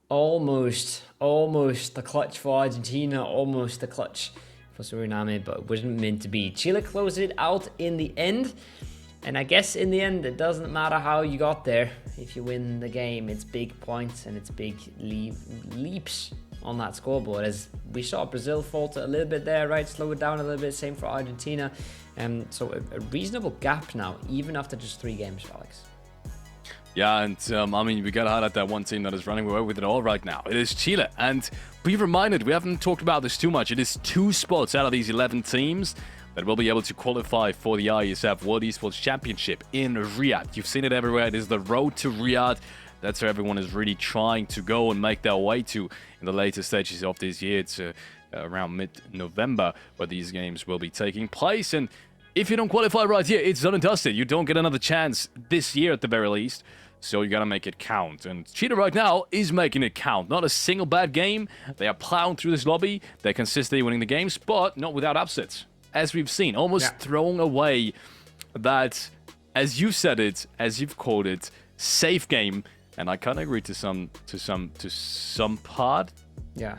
Almost the clutch for Argentina, almost the clutch for Suriname, but it wasn't meant to be. Chile closed it out in the end, and I guess in the end it doesn't matter how you got there. If you win the game, it's big points and it's big leaps on that scoreboard. As we saw Brazil falter a little bit there, right? Slow it down a little bit, same for Argentina. So a reasonable gap now, even after just 3 games, Alex. Yeah, and I mean, we gotta highlight that one team that is running away with it all right now. It is Chile, and be reminded, we haven't talked about this too much. It is 2 spots out of these 11 teams that will be able to qualify for the IESF World Esports Championship in Riyadh. You've seen it everywhere. It is the road to Riyadh. That's where everyone is really trying to go and make their way to in the later stages of this year. It's around mid-November where these games will be taking place. And if you don't qualify right here, it's done and dusted. You don't get another chance this year at the very least. So you gotta make it count. And Chile right now is making it count. Not a single bad game. They are plowing through this lobby. They're consistently winning the games, but not without upsets. As we've seen, almost throwing away that, as you said it, as you've called it, safe game. And I kind of agree to some part. Yeah.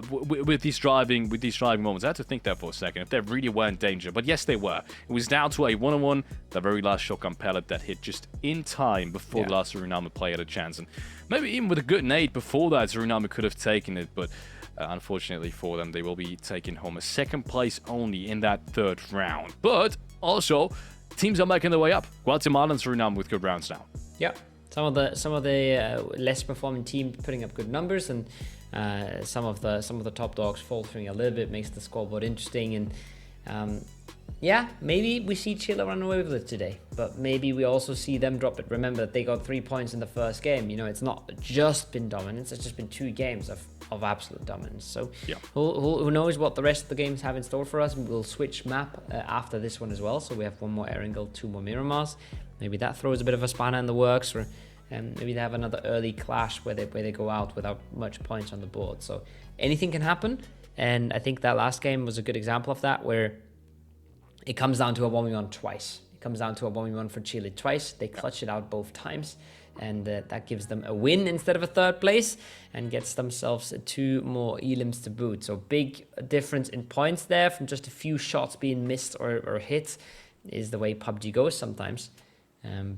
With these driving moments, I had to think that for a second. If they really were in danger, but yes, they were. It was down to a 1-on-1, the very last shotgun pellet that hit just in time before the last Suriname player had a chance, and maybe even with a good nade before that, Suriname could have taken it. But unfortunately for them, they will be taking home a 2nd place only in that 3rd round. But also, teams are making their way up. Guatemala and Suriname with good rounds now. Yeah. Some of the less performing teams putting up good numbers, and some of the top dogs faltering a little bit makes the scoreboard interesting. And maybe we see Chile run away with it today, but maybe we also see them drop it. Remember that they got 3 points in the first game. You know, it's not just been dominance; it's just been 2 games of absolute dominance. So who knows what the rest of the games have in store for us? We'll switch map after this one as well. So we have 1 more Erangel, 2 more Miramars. Maybe that throws a bit of a spanner in the works, or maybe they have another early clash where they go out without much points on the board. So anything can happen, and I think that last game was a good example of that, where it comes down to a 1v1 twice. It comes down to a 1v1 for Chile twice. They clutch it out both times, and that gives them a win instead of a 3rd place, and gets themselves 2 more elims to boot. So big difference in points there from just a few shots being missed or hit is the way PUBG goes sometimes.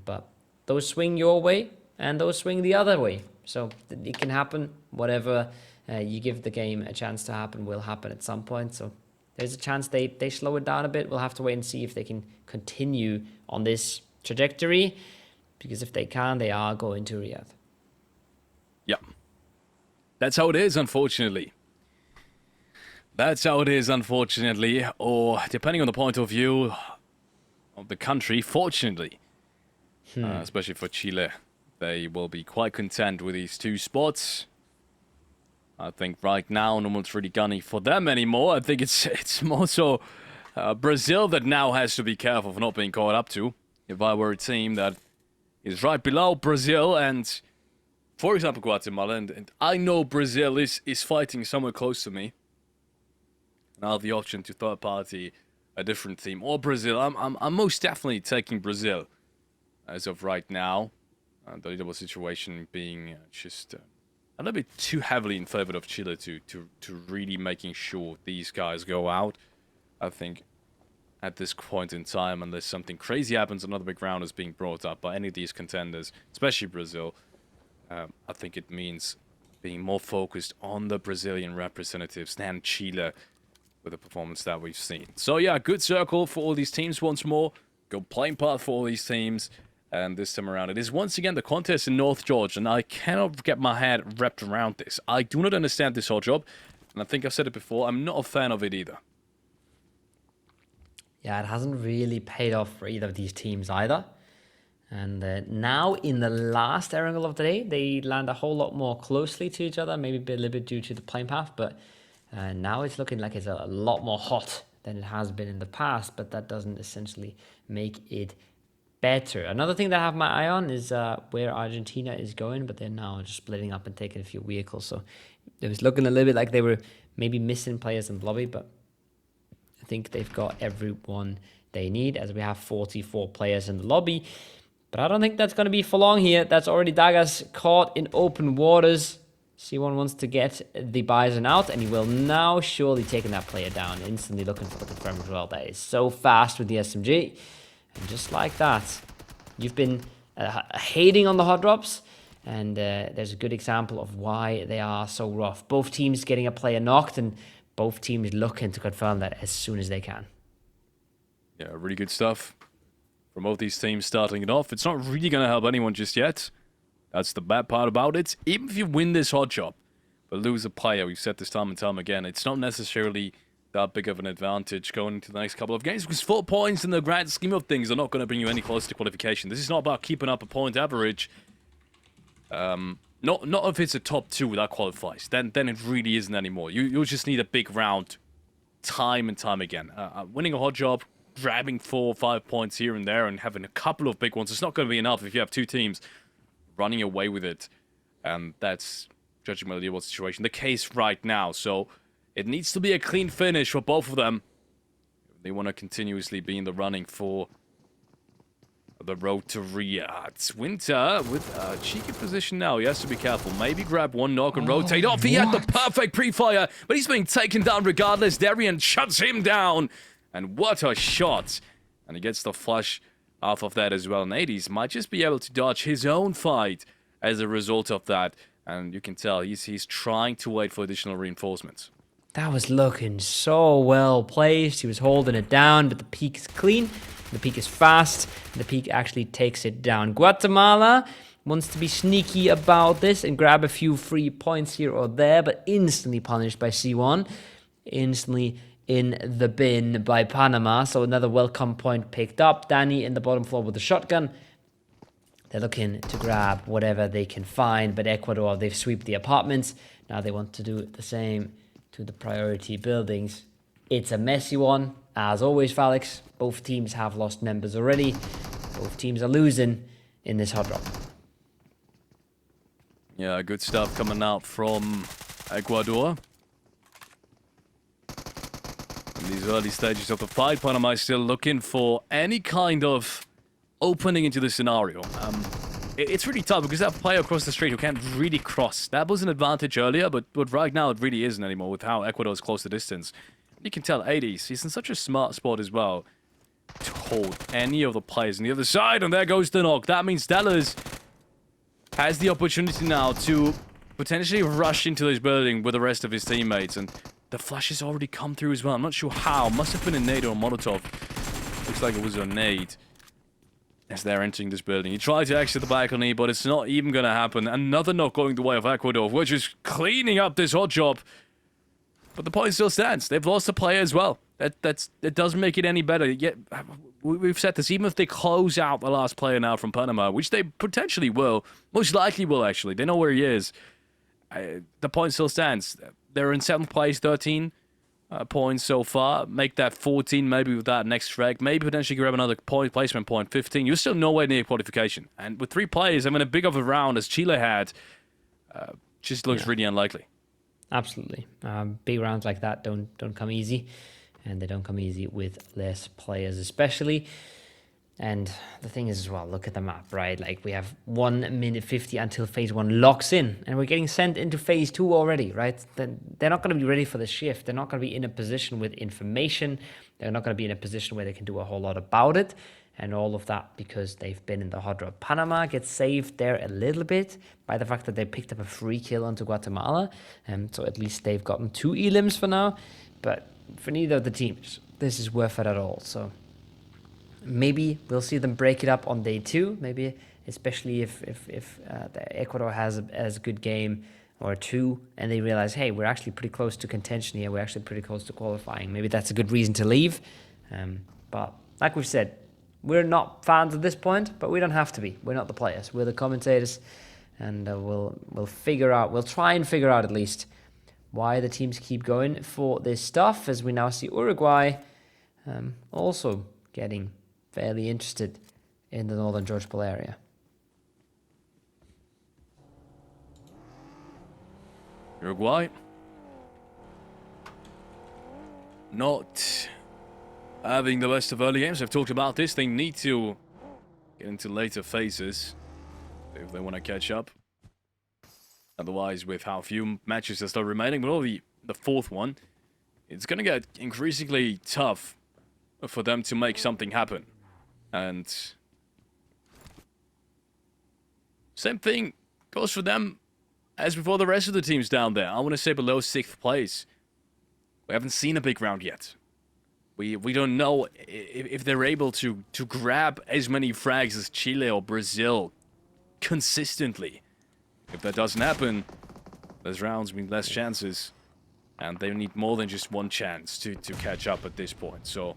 But those swing your way and those swing the other way. So it can happen. Whatever you give the game a chance to happen will happen at some point. So there's a chance they slow it down a bit. We'll have to wait and see if they can continue on this trajectory. Because if they can, they are going to Riyadh. Yeah. That's how it is, unfortunately. That's how it is, unfortunately. Or, depending on the point of view of the country, fortunately. Especially for Chile, they will be quite content with these 2 spots. I think right now, no one's really gunning for them anymore. I think it's more so Brazil that now has to be careful for not being caught up to. If I were a team that is right below Brazil and, for example, Guatemala, and I know Brazil is fighting somewhere close to me, and I have the option to third party a different team or Brazil, I'm most definitely taking Brazil. As of right now, the leaderboard situation being just a little bit too heavily in favor of Chile to really making sure these guys go out. I think at this point in time, unless something crazy happens, another big round is being brought up by any of these contenders, especially Brazil, I think it means being more focused on the Brazilian representatives than Chile with the performance that we've seen. So yeah, good circle for all these teams once more. Good playing part for all these teams. And this time around, it is once again the contest in North Georgia, and I cannot get my head wrapped around this. I do not understand this whole job, and I think I've said it before, I'm not a fan of it either. Yeah, it hasn't really paid off for either of these teams either. And now in the last Erangel of the day, they land a whole lot more closely to each other, maybe a little bit due to the playing path, but now it's looking like it's a lot more hot than it has been in the past, but that doesn't essentially make it better. Another thing that I have my eye on is where Argentina is going, but they're now just splitting up and taking a few vehicles. So it was looking a little bit like they were maybe missing players in the lobby, but I think they've got everyone they need, as we have 44 players in the lobby. But I don't think that's going to be for long here. That's already Dagas caught in open waters. C1 wants to get the Bison out, and he will now surely taking that player down, instantly looking for the confirm as well. That is so fast with the SMG. And just like that, you've been hating on the hot drops, and there's a good example of why they are so rough. Both teams getting a player knocked, and both teams looking to confirm that as soon as they can. Yeah, really good stuff from both these teams starting it off. It's not really going to help anyone just yet. That's the bad part about it. Even if you win this hot job, but lose a player, we've said this time and time again, it's not necessarily that big of an advantage going into the next couple of games, because 4 points in the grand scheme of things are not going to bring you any closer to qualification. This is not about keeping up a point average. Not if it's a top 2 that qualifies. Then it really isn't anymore. You'll just need a big round time and time again. Winning a hot job, grabbing 4 or 5 points here and there, and having a couple of big ones, it's not going to be enough if you have 2 teams running away with it. And that's, judging by the Esports situation, the case right now. So it needs to be a clean finish for both of them. They want to continuously be in the running for the road to Riyadh. Winter with a cheeky position now. He has to be careful. Maybe grab one knock and rotate off. He had the perfect pre-fire, but he's being taken down regardless. Darian shuts him down. And what a shot. And he gets the flush off of that as well. And 80s might just be able to dodge his own fight as a result of that. And you can tell he's trying to wait for additional reinforcements. That was looking so well placed. He was holding it down, but the peak is clean. The peak is fast. The peak actually takes it down. Guatemala wants to be sneaky about this and grab a few free points here or there, but instantly punished by C1. Instantly in the bin by Panama. So another welcome point picked up. Danny in the bottom floor with the shotgun. They're looking to grab whatever they can find, but Ecuador, they've swept the apartments. Now they want to do the same to the priority buildings. It's a messy one. As always, Felix, both teams have lost members already. Both teams are losing in this hot drop. Yeah, good stuff coming out from Ecuador. In these early stages of the fight, Panama is still looking for any kind of opening into the scenario. It's really tough because that player across the street who can't really cross. That was an advantage earlier, but right now it really isn't anymore with how Ecuador is close to distance. You can tell 80s, he's in such a smart spot as well to hold any of the players on the other side, and there goes the knock. That means Dallas has the opportunity now to potentially rush into this building with the rest of his teammates, and the flash has already come through as well. I'm not sure how. Must have been a nade or a Molotov. Looks like it was a nade as they're entering this building. He tried to exit the balcony, but it's not even going to happen. Another knock going the way of Ecuador, which is cleaning up this hot job. But the point still stands. They've lost a player as well. That doesn't make it any better. Yet we've said this, even if they close out the last player now from Panama, which they potentially will, most likely will actually. They know where he is. The point still stands. They're in 7th place, 13 points so far. Make that 14 maybe with that next frag. Maybe potentially grab another point placement point, 15. You're still nowhere near qualification. And with 3 players, I mean, a big of a round as Chile had, just looks really unlikely. Absolutely. Big rounds like that don't come easy, and they don't come easy with less players especially. And the thing is as well, look at the map, right? Like we have 1 minute 50 until phase 1 locks in, and we're getting sent into phase 2 already, right? Then they're not going to be ready for the shift. They're not going to be in a position with information. They're not going to be in a position where they can do a whole lot about it. And all of that because they've been in the hot drop. Panama gets saved there a little bit by the fact that they picked up a free kill onto Guatemala. So at least they've gotten 2 elims for now. But for neither of the teams, this is worth it at all. So maybe we'll see them break it up on day 2. Maybe especially if the Ecuador has a good game or 2 and they realize, hey, we're actually pretty close to contention here. We're actually pretty close to qualifying. Maybe that's a good reason to leave. But like we've said, we're not fans at this point, but we don't have to be. We're not the players. We're the commentators, and we'll figure out. We'll try and figure out at least why the teams keep going for this stuff. As we now see Uruguay also getting fairly interested in the northern George Bull area. Uruguay not having the best of early games. I've talked about this. They need to get into later phases if they want to catch up. Otherwise, with how few matches are still remaining, but only the fourth one, it's going to get increasingly tough for them to make something happen. And same thing goes for them as before the rest of the teams down there. I want to say below 6th place. We haven't seen a big round yet. We don't know if they're able to grab as many frags as Chile or Brazil consistently. If that doesn't happen, less rounds mean less chances. And they need more than just one chance to catch up at this point. So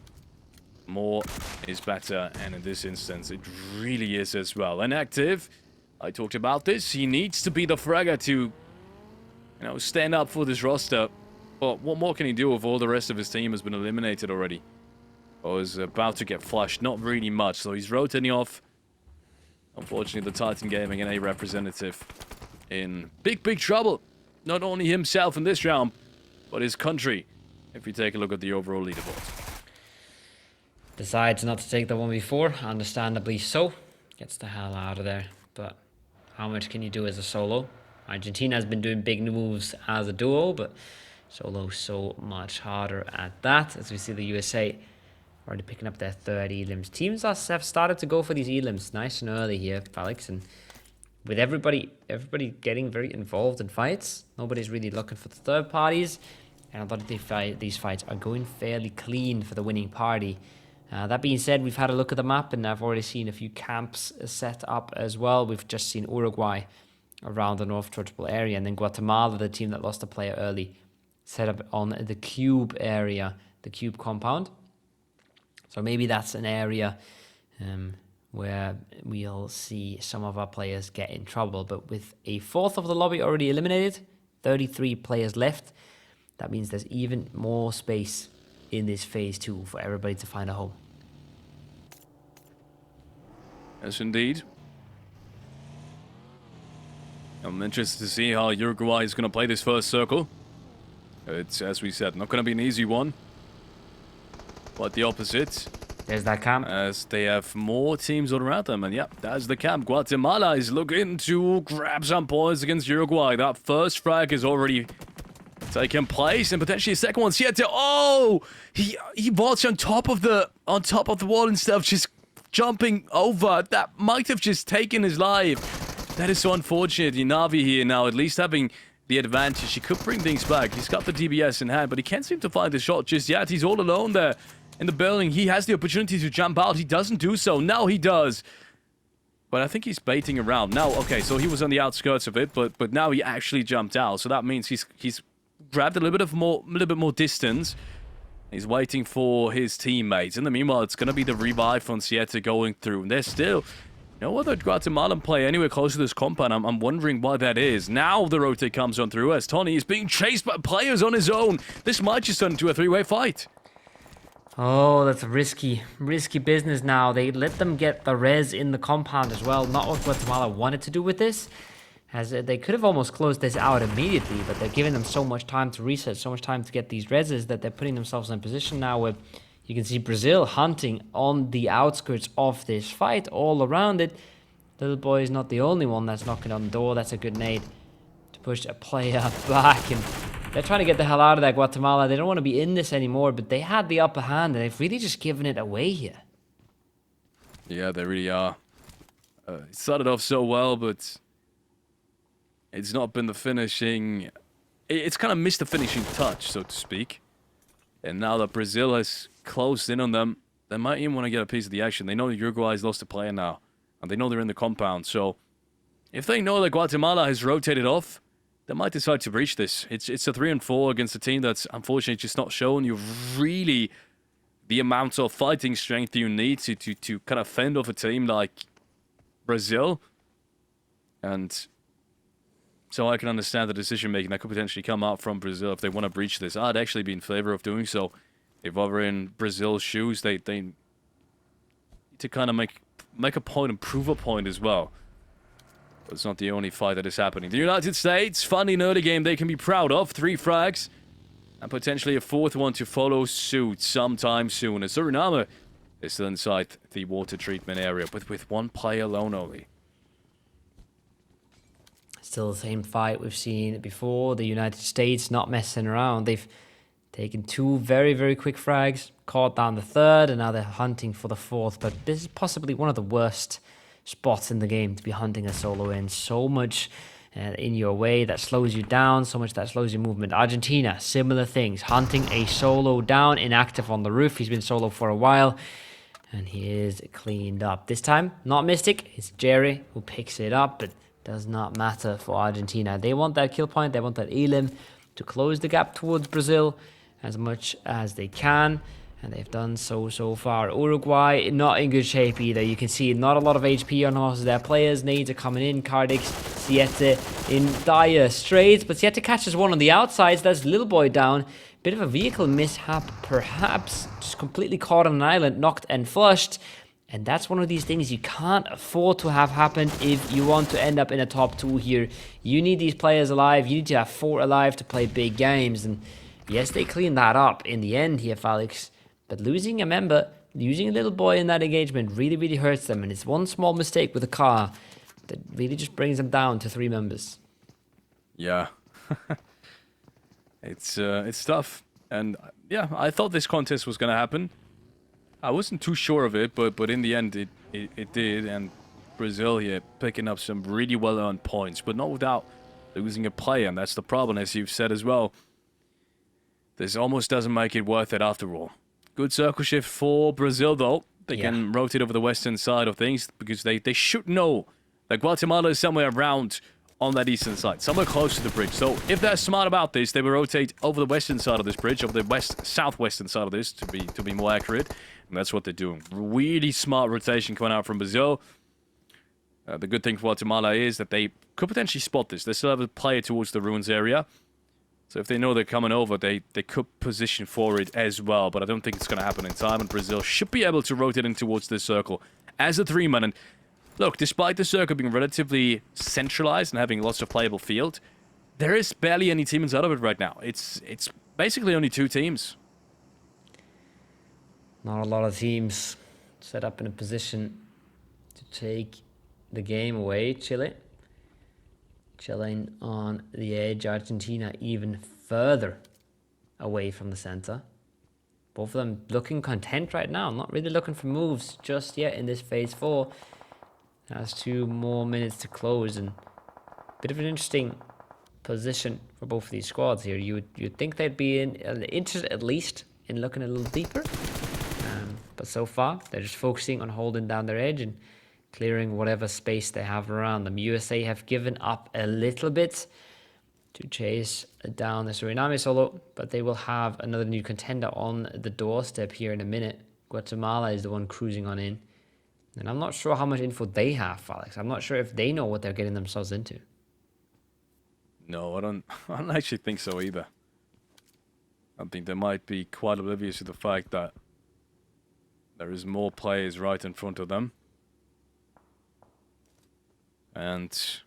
more is better, and in this instance, it really is as well. And Active, I talked about this, he needs to be the fragger to, stand up for this roster. But what more can he do if all the rest of his team has been eliminated already? Or is about to get flushed? Not really much, so he's rotating off. Unfortunately, the Titan Gaming and a representative in big trouble. Not only himself in this round, but his country, if you take a look at the overall leaderboard. Decides not to take the one before, understandably so. Gets the hell out of there. But how much can you do as a solo? Argentina has been doing big moves as a duo, but solo so much harder at that. As we see the USA already picking up their third elims. Teams have started to go for these elims nice and early here, Alex, and with everybody getting very involved in fights, nobody's really looking for the third parties, and a lot of these fights are going fairly clean for the winning party. That being said, we've had a look at the map, and I've already seen a few camps set up as well. We've just seen Uruguay around the North Touchable area, and then Guatemala, the team that lost a player early, set up on the Cube area, the Cube compound. So maybe that's an area where we'll see some of our players get in trouble. But with a fourth of the lobby already eliminated, 33 players left, that means there's even more space in this phase 2 for everybody to find a home. Yes, indeed. I'm interested to see how Uruguay is going to play this first circle. It's, as we said, not going to be an easy one. Quite the opposite. There's that camp. As they have more teams all around them. And yeah, that's the camp. Guatemala is looking to grab some points against Uruguay. That first frag is already taken place, and potentially a second one's yet to... Oh! He vaults on top of the wall and stuff, just jumping over. That might have just taken his life. That is so unfortunate. Navi here now, at least having the advantage. He could bring things back. He's got the DBS in hand, but he can't seem to find the shot just yet. He's all alone there in the building. He has the opportunity to jump out. He doesn't do so. Now he does. But I think he's baiting around. Now, okay, so he was on the outskirts of it, but now he actually jumped out. So that means he's grabbed a little bit more distance. He's waiting for his teammates. In the meanwhile, it's going to be the revive from Siete going through. And there's still no other Guatemalan player anywhere close to this compound. I'm wondering why that is. Now the rotate comes on through as Tony is being chased by players on his own. This might just turn into a three-way fight. Oh, that's a risky business now. They let them get the res in the compound as well. Not what Guatemala wanted to do with this, as they could have almost closed this out immediately, but they're giving them so much time to reset, so much time to get these reses, that they're putting themselves in a position now where you can see Brazil hunting on the outskirts of this fight, all around it. Little boy is not the only one that's knocking on the door. That's a good nade to push a player back, and they're trying to get the hell out of that Guatemala. They don't want to be in this anymore, but they had the upper hand, and they've really just given it away here. Yeah, they really are. It started off so well, but it's not been the finishing... It's kind of missed the finishing touch, so to speak. And now that Brazil has closed in on them, they might even want to get a piece of the action. They know that Uruguay's lost a player now, and they know they're in the compound. So if they know that Guatemala has rotated off, they might decide to breach this. It's a 3-4 against a team that's unfortunately just not showing you really the amount of fighting strength you need to kind of fend off a team like Brazil. And so I can understand the decision-making that could potentially come out from Brazil if they want to breach this. I'd actually be in favor of doing so. If I were in Brazil's shoes, they need to kind of make a point and prove a point as well. But it's not the only fight that is happening. The United States, finally an early game they can be proud of. 3 frags, and potentially a 4th one to follow suit sometime soon. As Suriname is still inside the water treatment area, but with 1 player alone only. Still the same fight we've seen before. The United States not messing around. They've taken 2 very, very quick frags, caught down the 3rd, and now they're hunting for the 4th. But this is possibly one of the worst spots in the game to be hunting a solo in. So much in your way that slows you down, so much that slows your movement. Argentina, similar things. Hunting a solo down, inactive on the roof. He's been solo for a while, and he is cleaned up. This time, not Mystic, it's Jerry who picks it up, but does not matter for Argentina. They want that kill point, they want that elim to close the gap towards Brazil as much as they can, and they've done so far. Uruguay, not in good shape either. You can see not a lot of HP on horses. Their players' needs are coming in. Cardix, Siete in dire straits, but Siete catches one on the outsides. That's Little Boy down. Bit of a vehicle mishap, perhaps. Just completely caught on an island, knocked and flushed. And that's one of these things you can't afford to have happen if you want to end up in a top 2 here. You need these players alive. You need to have 4 alive to play big games. And yes, they cleaned that up in the end here, Felix. But losing a member, losing a Little Boy in that engagement really, really hurts them. And it's one small mistake with a car that really just brings them down to 3 members. Yeah. It's tough. And yeah, I thought this contest was going to happen. I wasn't too sure of it, but in the end it did. And Brazil here picking up some really well-earned points, but not without losing a player. And that's the problem, as you've said as well. This almost doesn't make it worth it after all. Good circle shift for Brazil, though. They can rotate over the western side of things because they should know that Guatemala is somewhere around on that eastern side, somewhere close to the bridge. So if they're smart about this, they will rotate over the western side of this bridge, over the southwestern side of this, to be more accurate. And that's what they're doing. Really smart rotation coming out from Brazil. The good thing for Guatemala is that they could potentially spot this. They still have a player towards the ruins area. So if they know they're coming over, they could position for it as well. But I don't think it's going to happen in time. And Brazil should be able to rotate in towards this circle as a 3-man. And look, despite the circle being relatively centralized and having lots of playable field, there is barely any team inside of it right now. It's basically only 2 teams. Not a lot of teams set up in a position to take the game away. Chile chilling on the edge. Argentina even further away from the center. Both of them looking content right now. Not really looking for moves just yet in this phase 4. Has 2 more minutes to close, and a bit of an interesting position for both of these squads here. You'd think they'd be interested at least in looking a little deeper. But so far, they're just focusing on holding down their edge and clearing whatever space they have around them. USA have given up a little bit to chase down the Suriname solo, but they will have another new contender on the doorstep here in a minute. Guatemala is the one cruising on in. And I'm not sure how much info they have, Alex. I'm not sure if they know what they're getting themselves into. No, I don't actually think so either. I think they might be quite oblivious to the fact that there is more players right in front of them. And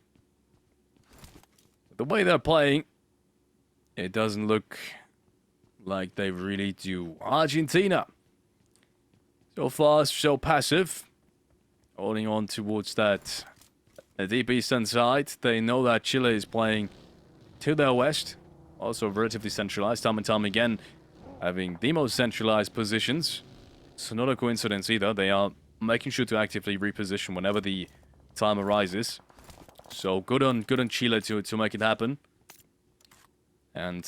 the way they're playing, it doesn't look like they really do. Argentina, so far so passive, holding on towards that the deep eastern side. They know that Chile is playing to their west, also relatively centralized, time and time again, having the most centralized positions. So not a coincidence either. They are making sure to actively reposition whenever the time arises. So good on Chile to make it happen. And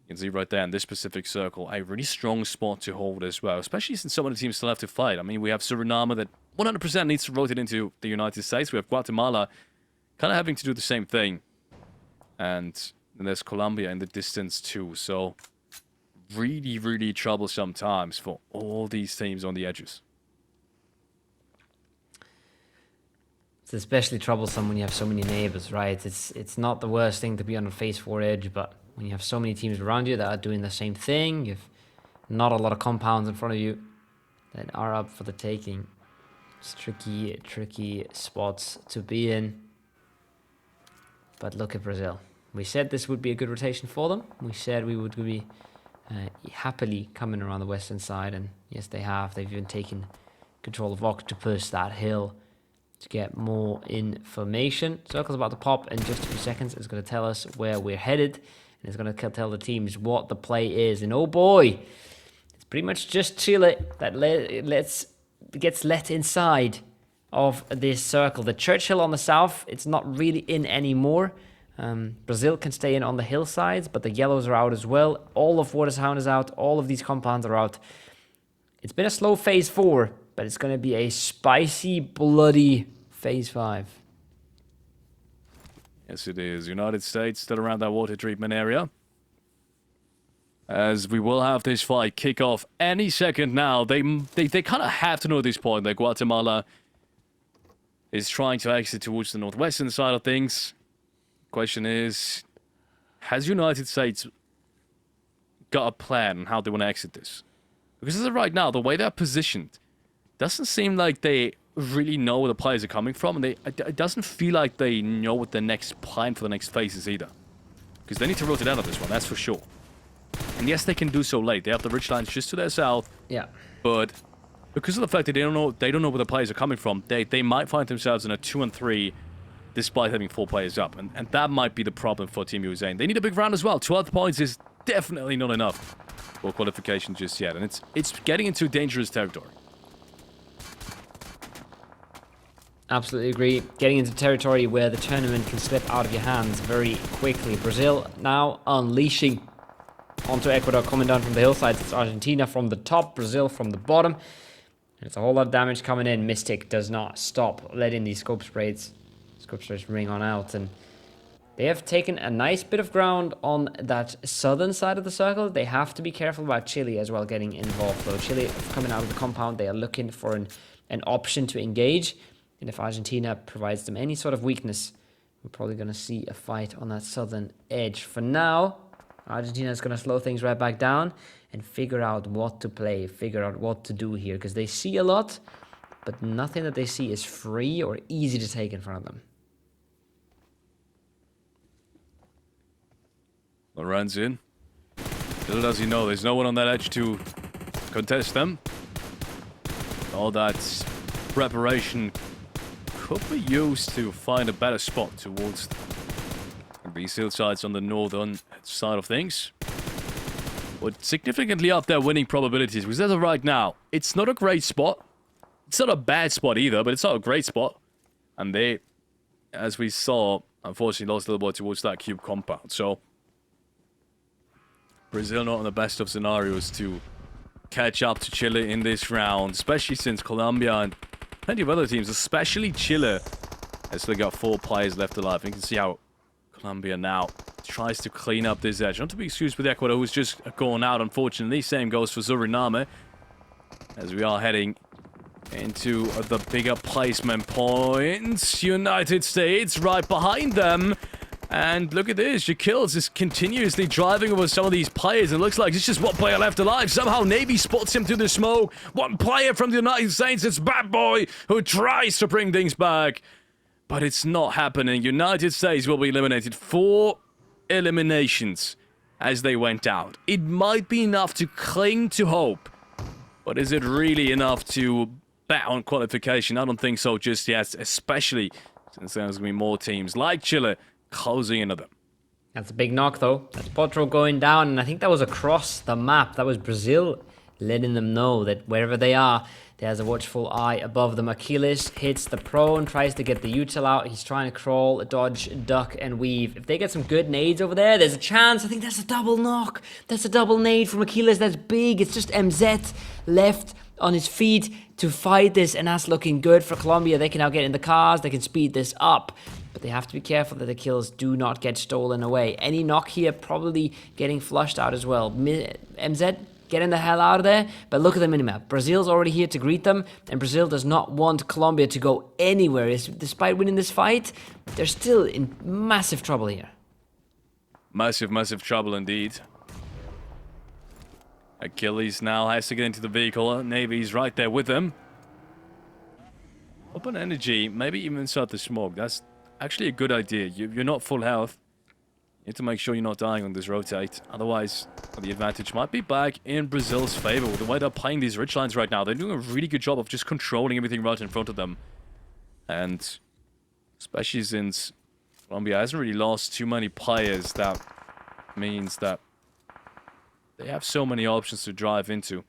you can see right there in this specific circle, a really strong spot to hold as well, especially since some of the teams still have to fight. I mean, we have Suriname that 100% needs to rotate into the United States. We have Guatemala kind of having to do the same thing. And then there's Colombia in the distance too. So really, really troublesome times for all these teams on the edges. It's especially troublesome when you have so many neighbors, right? It's not the worst thing to be on a phase 4 edge, but when you have so many teams around you that are doing the same thing, you've not a lot of compounds in front of you that are up for the taking. It's tricky spots to be in. But look at Brazil. We said this would be a good rotation for them. We said we would be happily coming around the western side, and yes, they have. They've even taken control of Octopus, that hill to get more information. Circle's about to pop in just a few seconds. It's going to tell us where we're headed, and it's going to tell the teams what the play is. And oh boy, it's pretty much just Chile that gets let inside of this circle. The Churchill on the south, it's not really in anymore. Brazil can stay in on the hillsides, but the yellows are out as well. All of Watersound is out. All of these compounds are out. It's been a slow phase 4, but it's going to be a spicy, bloody phase 5. Yes, it is. United States still around that water treatment area. As we will have this fight kick off any second now. They kind of have to know at this point that Guatemala is trying to exit towards the northwestern side of things. Question is, has United States got a plan on how they want to exit this? Because as of right now, the way they're positioned doesn't seem like they really know where the players are coming from, and it doesn't feel like they know what the next plan for the next phase is either. Because they need to rotate out of this one, that's for sure. And yes, they can do so late. They have the ridgelines just to their south. Yeah. But because of the fact that they don't know where the players are coming from, they might find themselves in a 2-3 despite having 4 players up. And that might be the problem for Team USA. And they need a big round as well. 12 points is definitely not enough for qualification just yet. And it's getting into dangerous territory. Absolutely agree. Getting into territory where the tournament can slip out of your hands very quickly. Brazil now unleashing onto Ecuador, coming down from the hillsides. It's Argentina from the top, Brazil from the bottom. There's a whole lot of damage coming in. Mystic does not stop letting these scope sprays ring on out, and they have taken a nice bit of ground on that southern side of the circle. They have to be careful about Chile as well getting involved, though. Chile coming out of the compound, they are looking for an option to engage, and if Argentina provides them any sort of weakness, we're probably going to see a fight on that southern edge. For now, Argentina is going to slow things right back down and figure out what to play, figure out what to do here, because they see a lot, but nothing that they see is free or easy to take in front of them. Runs in. Little does he know, there's no one on that edge to contest them. All that preparation could be used to find a better spot towards these hillsides on the northern side of things. Would significantly up their winning probabilities, because as of right now, it's not a great spot. It's not a bad spot either, but it's not a great spot. And they, as we saw, unfortunately lost a little bit towards that cube compound. So Brazil not in the best of scenarios to catch up to Chile in this round, especially since Colombia and plenty of other teams, especially Chile, has still got 4 players left alive. And you can see how Colombia now tries to clean up this edge. Not to be excused with Ecuador, who's just gone out, unfortunately. Same goes for Suriname, as we are heading into the bigger placement points. United States right behind them. And look at this, Shaquille's is continuously driving over some of these players. It looks like it's just one player left alive. Somehow Navy spots him through the smoke. One player from the United States, it's Bad Boy, who tries to bring things back. But it's not happening. United States will be eliminated. 4 eliminations as they went out. It might be enough to cling to hope. But is it really enough to bet on qualification? I don't think so just yet, especially since there's going to be more teams like Chile closing into them. That's a big knock, though. That's Potro going down, and I think that was across the map. That was Brazil letting them know that wherever they are, there's a watchful eye above them. Achilles hits the prone, tries to get the util out. He's trying to crawl, dodge, duck, and weave. If they get some good nades over there, there's a chance. I think that's a double knock. That's a double nade from Achilles. That's big. It's just MZ left on his feet to fight this, and that's looking good for Colombia. They can now get in the cars. They can speed this up. But they have to be careful that the kills do not get stolen away. Any knock here probably getting flushed out as well. MZ, getting the hell out of there. But look at the minimap. Brazil's already here to greet them, and Brazil does not want Colombia to go anywhere. Despite winning this fight, they're still in massive trouble here. Massive, massive trouble indeed. Achilles now has to get into the vehicle. Navy's right there with him. Open energy, maybe even inside the smoke. That's actually a good idea. You're not full health. You need to make sure you're not dying on this rotate. Otherwise, the advantage might be back in Brazil's favor. With the way they're playing these ridgelines right now, they're doing a really good job of just controlling everything right in front of them. And especially since Colombia hasn't really lost too many players, that means that they have so many options to drive into.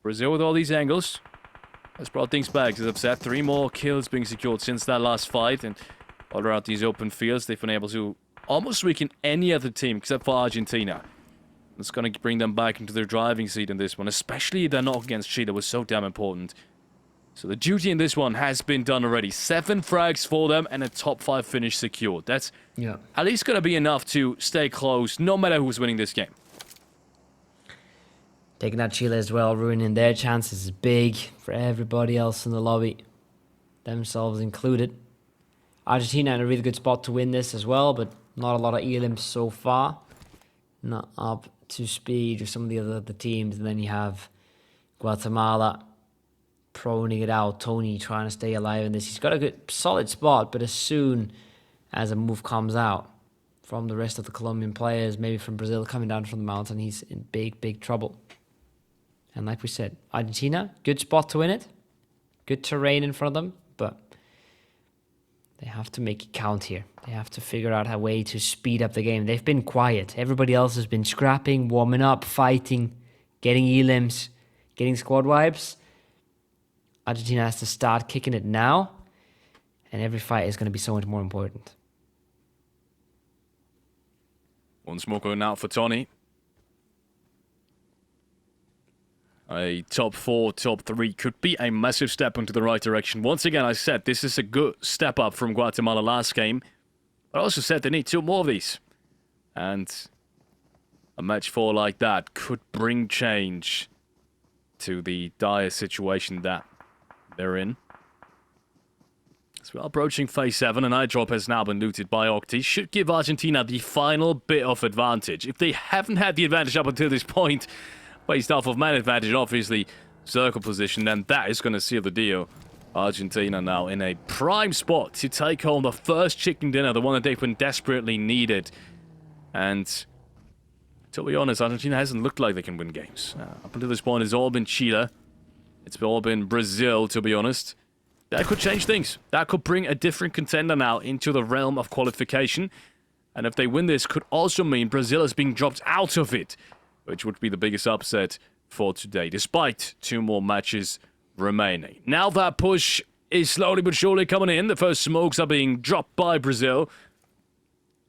Brazil with all these angles has brought things back. As I've said, 3 more kills being secured since that last fight. And all around these open fields, they've been able to almost weaken any other team except for Argentina. It's going to bring them back into their driving seat in this one, especially their knock against Chile was so damn important. So the duty in this one has been done already. 7 frags for them and a top 5 finish secured. That's at least going to be enough to stay close, no matter who's winning this game. Taking out Chile as well, ruining their chances is big for everybody else in the lobby, themselves included. Argentina in a really good spot to win this as well, but not a lot of elims so far. Not up to speed with some of the other teams. And then you have Guatemala proning it out. Tony trying to stay alive in this. He's got a good, solid spot, but as soon as a move comes out from the rest of the Colombian players, maybe from Brazil coming down from the mountain, he's in big, big trouble. And like we said, Argentina, good spot to win it. Good terrain in front of them, but they have to make it count here. They have to figure out a way to speed up the game. They've been quiet. Everybody else has been scrapping, warming up, fighting, getting elims, getting squad wipes. Argentina has to start kicking it now, and every fight is going to be so much more important. Once more going out for Tony. A top 4, top 3 could be a massive step into the right direction. Once again, I said this is a good step up from Guatemala last game. But I also said they need 2 more of these. And a match 4 like that could bring change to the dire situation that they're in. As we're approaching phase 7, an eye drop has now been looted by Octi. Should give Argentina the final bit of advantage. If they haven't had the advantage up until this point, based off of man advantage, obviously, circle position, then that is going to seal the deal. Argentina now in a prime spot to take home the first chicken dinner, the one that they've been desperately needed. And to be honest, Argentina hasn't looked like they can win games. Up until this point, it's all been Chile. It's all been Brazil, to be honest. That could change things. That could bring a different contender now into the realm of qualification. And if they win this, could also mean Brazil is being dropped out of it, which would be the biggest upset for today, despite 2 more matches remaining. Now that push is slowly but surely coming in. The first smokes are being dropped by Brazil.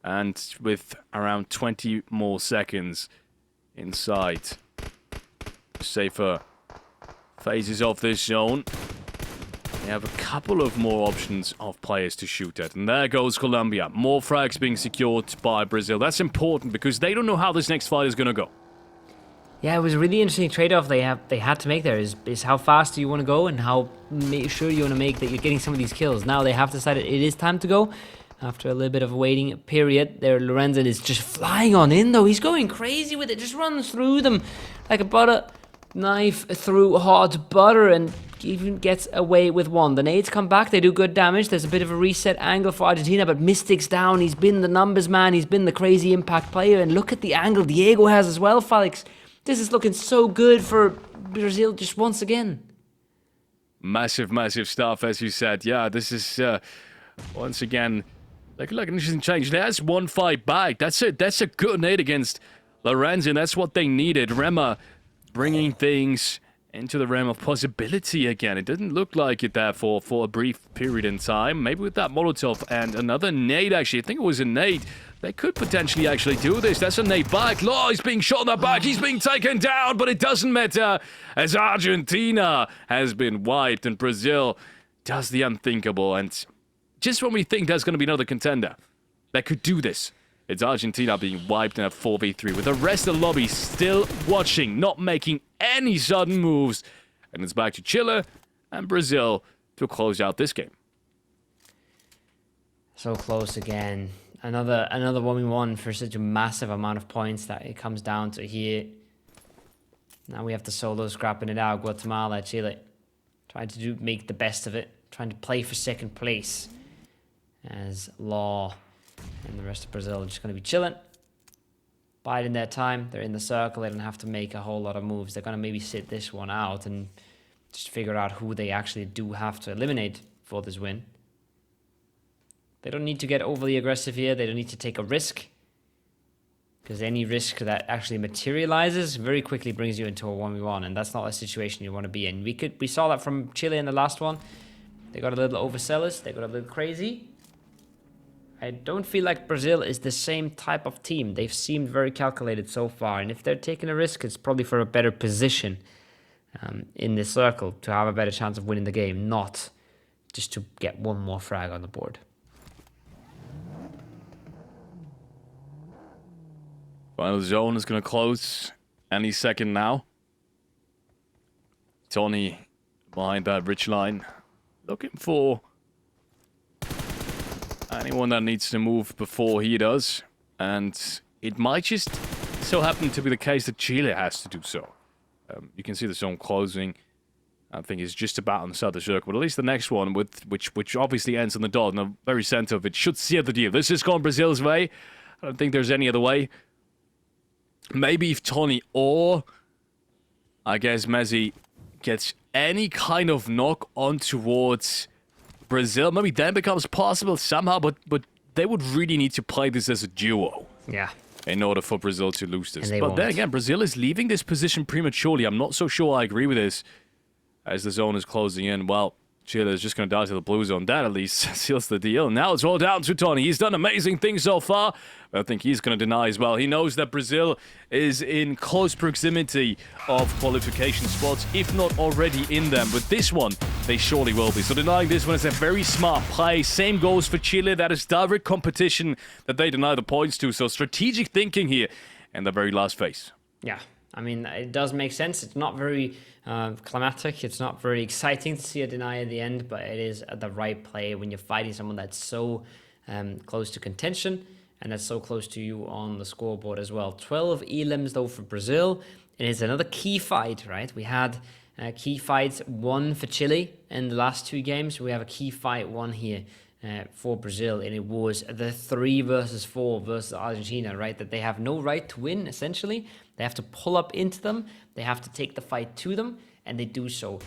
And with around 20 more seconds inside, safer phases of this zone, they have a couple of more options of players to shoot at. And there goes Colombia. More frags being secured by Brazil. That's important because they don't know how this next fight is going to go. Yeah, it was a really interesting trade-off they had to make there. Is how fast do you want to go and how sure you want to make that you're getting some of these kills. Now they have decided it is time to go. After a little bit of a waiting period, there Lorenzen is just flying on in though. He's going crazy with it. Just runs through them like a butter knife through hot butter and even gets away with one. The nades come back. They do good damage. There's a bit of a reset angle for Argentina, but Mystic's down. He's been the numbers man. He's been the crazy impact player. And look at the angle Diego has as well, Felix. This is looking so good for Brazil just once again. Massive, massive stuff, as you said. Yeah, this is, once again, like an interesting change. There's 1 fight back. That's a good nade against Lorenzen. That's what they needed. Rema bringing things into the realm of possibility again. It didn't look like it there for a brief period in time. Maybe with that Molotov and another nade, actually. I think it was a nade. They could potentially actually do this. That's a nade back. Oh, he's being shot in the back. He's being taken down, but it doesn't matter as Argentina has been wiped and Brazil does the unthinkable. And just when we think there's going to be another contender that could do this, it's Argentina being wiped in a 4v3 with the rest of the lobby still watching, not making any sudden moves. And it's back to Chile and Brazil to close out this game. So close again. Another 1v1 for such a massive amount of points that it comes down to here. Now we have the solo scrapping it out. Guatemala, Chile. Trying to make the best of it. Trying to play for second place. As Law and the rest of Brazil are just going to be chilling. Biding their time. They're in the circle. They don't have to make a whole lot of moves. They're going to maybe sit this one out and just figure out who they actually do have to eliminate for this win. They don't need to get overly aggressive here. They don't need to take a risk. Because any risk that actually materializes very quickly brings you into a 1v1. And that's not a situation you want to be in. We saw that from Chile in the last one. They got a little overzealous. They got a little crazy. I don't feel like Brazil is the same type of team. They've seemed very calculated so far. And if they're taking a risk, it's probably for a better position in this circle to have a better chance of winning the game, not just to get one more frag on the board. Final zone is going to close any second now. Tony behind that ridge line, looking for anyone that needs to move before he does. And it might just so happen to be the case that Chile has to do so. You can see the zone closing. I think it's just about on the southern circle, but at least the next one, which obviously ends on the dot in the very center of it, should seal the deal. This is going Brazil's way. I don't think there's any other way. Maybe if Tony or, I guess, Messi gets any kind of knock on towards Brazil, maybe then becomes possible somehow, but they would really need to play this as a duo. Yeah. In order for Brazil to lose this. But won't. Then again, Brazil is leaving this position prematurely. I'm not so sure I agree with this. As the zone is closing in, well, Chile is just going to die to the blue zone. That at least seals the deal. Now it's all down to Tony. He's done amazing things so far. But I think he's going to deny as well. He knows that Brazil is in close proximity of qualification spots, if not already in them. But this one, they surely will be. So denying this one is a very smart play. Same goes for Chile. That is direct competition that they deny the points to. So strategic thinking here in the very last phase. Yeah. I mean, it does make sense. It's not very climatic. It's not very exciting to see a deny at the end, but it is the right play when you're fighting someone that's so close to contention and that's so close to you on the scoreboard as well. 12 elims, though, for Brazil. It is another key fight, right? We had key fights, one for Chile in the last two games. We have a key fight, one here for Brazil, and it was the 3 versus 4 versus Argentina, right? That they have no right to win, essentially. They have to pull up into them. They have to take the fight to them, and they do so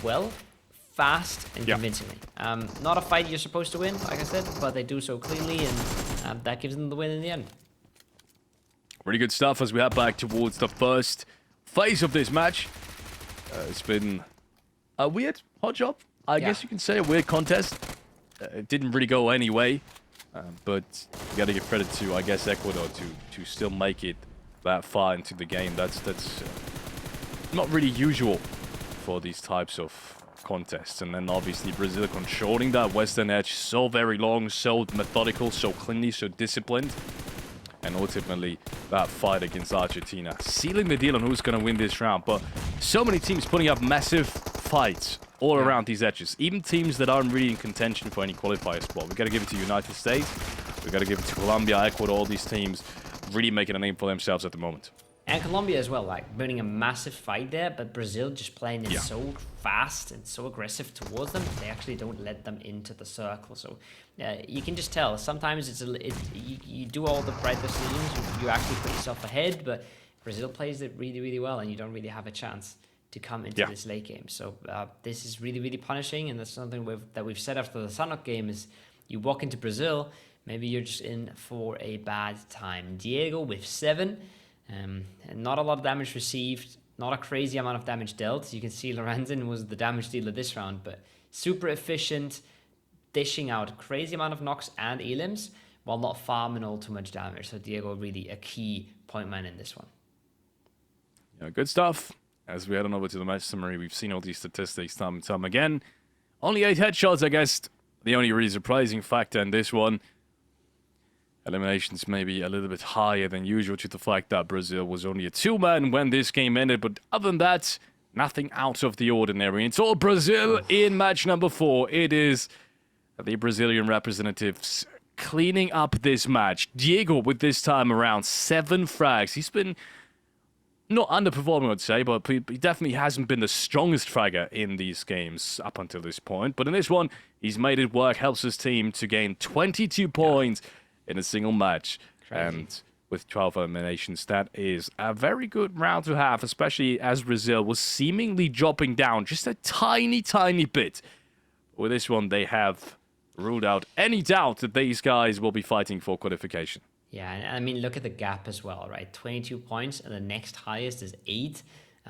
well, fast, and convincingly. Not a fight you're supposed to win, like I said, but they do so cleanly, and that gives them the win in the end. Really good stuff as we head back towards the first phase of this match. It's been a weird hot job, I guess you can say, a weird contest. It didn't really go any way, but you got to give credit to, I guess, Ecuador to still make it that far into the game. That's not really usual for these types of contests. And then obviously Brazil controlling that western edge so very long, so methodical, so cleanly, so disciplined. And ultimately that fight against Argentina, sealing the deal on who's going to win this round. But so many teams putting up massive fights all around these edges. Even teams that aren't really in contention for any qualifier spot. We got to give it to United States. We got to give it to Colombia, Ecuador, all these teams really making a name for themselves at the moment. And Colombia as well, like winning a massive fight there, but Brazil just playing it so fast and so aggressive towards them, they actually don't let them into the circle. So you can just tell, sometimes you do all the right decisions, you actually put yourself ahead, but Brazil plays it really, really well, and you don't really have a chance to come into this late game. So this is really, really punishing, and that's something that we've said after the Sanok game is you walk into Brazil, maybe you're just in for a bad time. Diego with 7. And not a lot of damage received, not a crazy amount of damage dealt. You can see Lorenzen was the damage dealer this round, but super efficient, dishing out crazy amount of knocks and elims while not farming all too much damage. So Diego really a key point man in this one. Yeah, good stuff. As we head on over to the match summary, we've seen all these statistics time and time again. Only 8 headshots, I guess. The only really surprising factor in this one. Eliminations maybe a little bit higher than usual to the fact that Brazil was only a 2-man when this game ended. But other than that, nothing out of the ordinary. It's all Brazil in match number 4. It is the Brazilian representatives cleaning up this match. Diego with this time around 7 frags. He's been not underperforming, I'd say, but he definitely hasn't been the strongest fragger in these games up until this point. But in this one, he's made it work, helps his team to gain 22 points in a single match. Crazy. And with 12 eliminations, that is a very good round to have, especially as Brazil was seemingly dropping down just a tiny, tiny bit. With this one, they have ruled out any doubt that these guys will be fighting for qualification. Yeah, and I mean, look at the gap as well, right? 22 points, and the next highest is 8.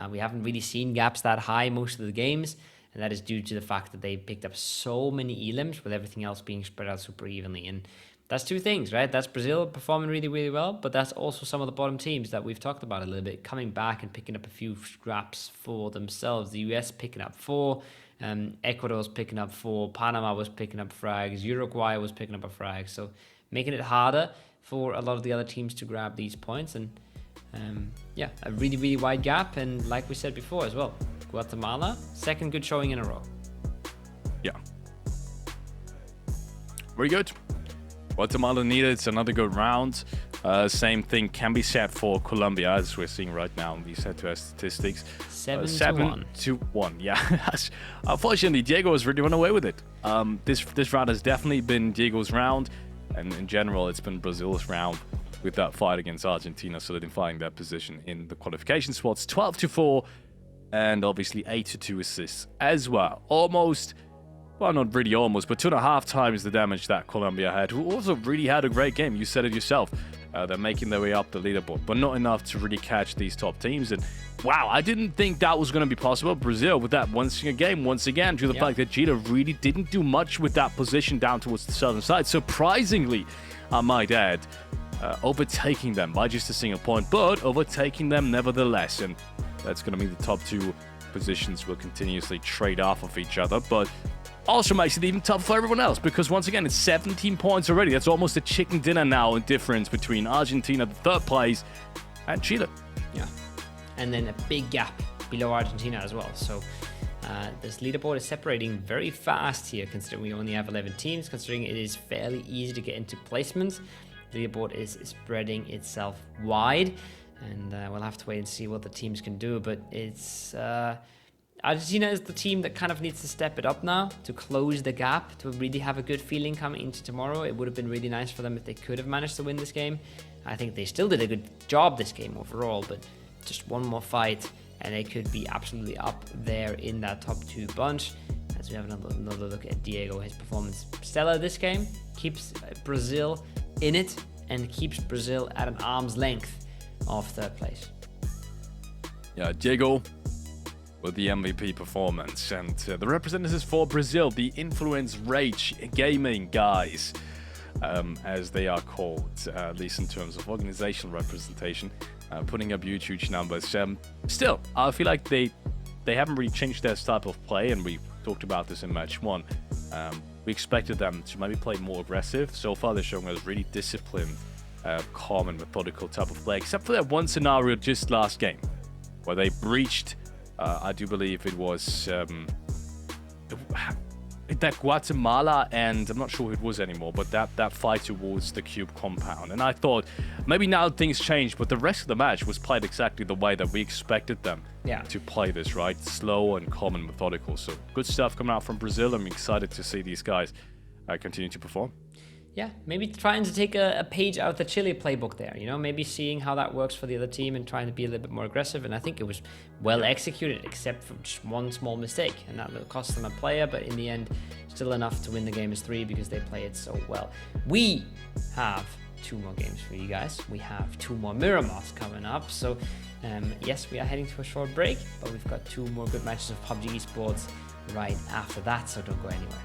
We haven't really seen gaps that high most of the games, and that is due to the fact that they picked up so many elims with everything else being spread out super evenly. And that's two things, right? That's Brazil performing really, really well, but that's also some of the bottom teams that we've talked about a little bit, coming back and picking up a few scraps for themselves. The US picking up 4, Ecuador was picking up 4, Panama was picking up frags, Uruguay was picking up a frag, so making it harder for a lot of the other teams to grab these points. And yeah, a really, really wide gap. And like we said before as well, Guatemala, second good showing in a row. Yeah. Very good. Guatemala needed another good round. Same thing can be said for Colombia, as we're seeing right now in these head-to-head statistics. 7-1. 7-1, yeah. Unfortunately, Diego has really run away with it. This round has definitely been Diego's round, and in general, it's been Brazil's round, with that fight against Argentina solidifying their position in the qualification spots. 12-4, and obviously 8-2 assists as well. Almost, well, not really almost, but 2.5 times the damage that Colombia had, who also really had a great game. You said it yourself. They're making their way up the leaderboard, but not enough to really catch these top teams. And wow, I didn't think that was going to be possible. Brazil with that one single game, once again, due to the fact that Gita really didn't do much with that position down towards the southern side. Surprisingly, I might add, overtaking them by just a single point, but overtaking them nevertheless. And that's going to mean the top 2 positions will continuously trade off of each other, but also makes it even tougher for everyone else, because once again, it's 17 points already. That's almost a chicken dinner now in difference between Argentina, the 3rd place, and Chile. Yeah, and then a big gap below Argentina as well. So this leaderboard is separating very fast here, considering we only have 11 teams, considering it is fairly easy to get into placements. The leaderboard is spreading itself wide, and we'll have to wait and see what the teams can do. But it's Argentina is the team that kind of needs to step it up now to close the gap, to really have a good feeling coming into tomorrow. It would have been really nice for them if they could have managed to win this game. I think they still did a good job this game overall, but just one more fight and they could be absolutely up there in that top 2 bunch. As we have another look at Diego, his performance stellar this game, keeps Brazil in it and keeps Brazil at an arm's length of 3rd place. Yeah, Diego with the MVP performance, and the representatives for Brazil, the Influence Rage Gaming guys, as they are called, at least in terms of organizational representation, putting up huge numbers. Still, I feel like they haven't really changed their style of play, and we talked about this in match 1. We expected them to maybe play more aggressive. So far, they're showing us really disciplined, calm and methodical type of play, except for that one scenario just last game, where they breached, I do believe it was that Guatemala, and I'm not sure who it was anymore, but that fight towards the Cube compound. And I thought maybe now things changed, but the rest of the match was played exactly the way that we expected them to play this, right? Slow and calm and methodical. So good stuff coming out from Brazil. I'm excited to see these guys continue to perform. Yeah, maybe trying to take a page out of the Chile playbook there, you know, maybe seeing how that works for the other team and trying to be a little bit more aggressive. And I think it was well executed, except for just one small mistake, and that will cost them a player, but in the end, still enough to win the game as 3 because they play it so well. We have 2 more games for you guys. We have 2 more Miramars coming up. So yes, we are heading to a short break, but we've got 2 more good matches of PUBG Esports right after that, so don't go anywhere.